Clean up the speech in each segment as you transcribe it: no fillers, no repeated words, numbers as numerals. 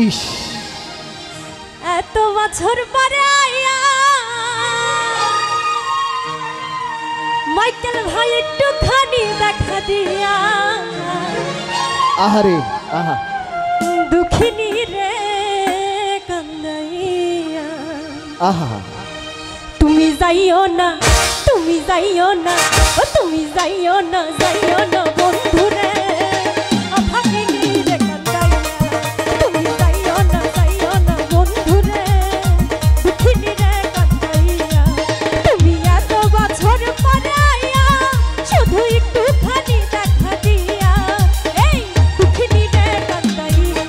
ইস এত বছর পরে আয়া মাইকেল ভাই একটুখানি দেখা দিয়া আহারে আহা দুঃখিনী রে কান্দাইয়া আহা তুমি যাইও না তুমি যাইও না ও তুমি যাইও না বন্ধু রে অভাগিনী রে কান্দাইয়া তুমি যাইও না বন্ধু রে দুঃখিনী রে কান্দাইয়া তুমি এত বছর পরে আয়া শুধু একটুখানি দেখা দিয়া এই দুঃখিনী রে কান্দাইয়া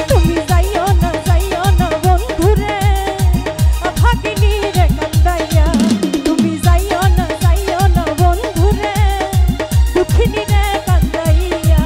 তুমি যাইও না বন্ধু রে অভাগিনী রে কান্দাইয়া তুমি যাইও না বন্ধু রে দুঃখিনী রে কান্দাইয়া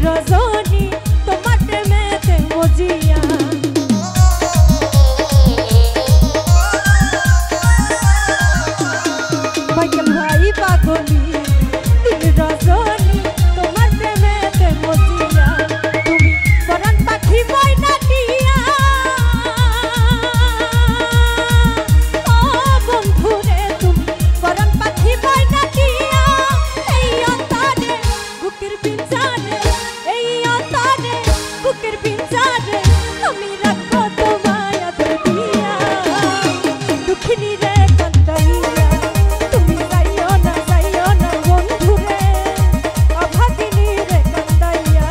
রজনী তোমার প্রেমেতে মজিয়া মাইকেল ভাই পাগলি দিন রজনী তোমার প্রেমেতে মজিয়া তুমি পরাণ পাখি ময়না দিয়া ও বন্ধু রে তুমি পরাণ পাখি ময়না দিয়া এই অন্তরে বুকের বিঞ্জারে বুকের বিঞ্জারে আমি রাখবো তোমায় আদর দিয়া দুঃখিনী রে কান্দাইয়া তুমি যাইও না বন্ধু রে অভাগিনী রে কান্দাইয়া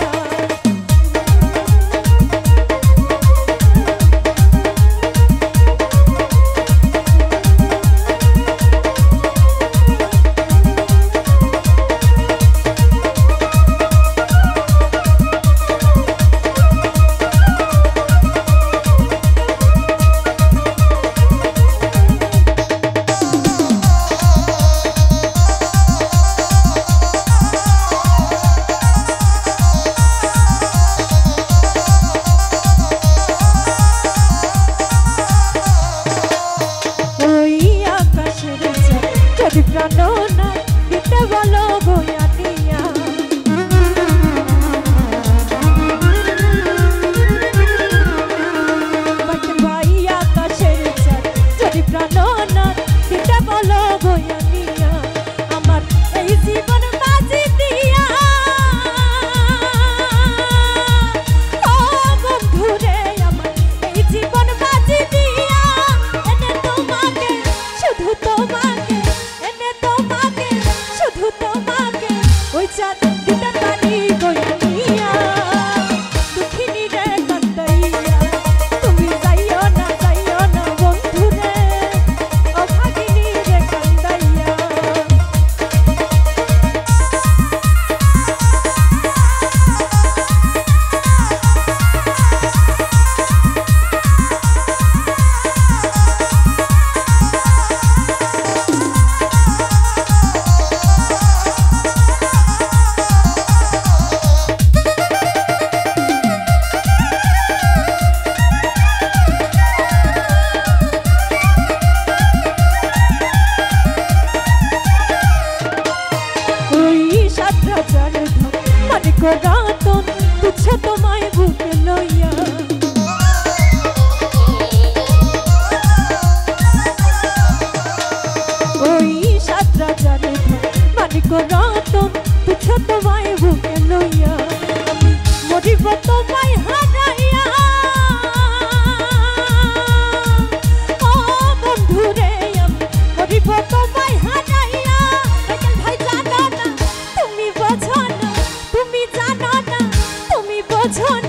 যদি প্রাণ না দিতে বলো বয়ানিয়া ভাই আকাশের চাঁদ যদি প্রাণ না দিতে বলো বয়ানিয়া আমার এই জীবন বাজি দিয়া ও বন্ধু রে আমার এই জীবন বাজি দিয়া এনে তোমাকে শুধু তোমাকে ওই চাঁদ দিতে পারি বইয়া দুঃখিনী রে কান্দাইয়া তুমি যাইও না বন্ধু রে অভাগিনী রে কান্দাইয়া রাতন তুচ্ছ তোমায় বুকে লইয়া ওই ৭ রাজার মানিক রাতন তুচ্ছ তোমায় বুকে লইয়া আমি মরিব তোমায় হারাইয়া ও বন্ধু রে আমি মরিব তোমায় হারাইয়া ভাই জানো না তুমি বোঝো না তুমি বোঝো না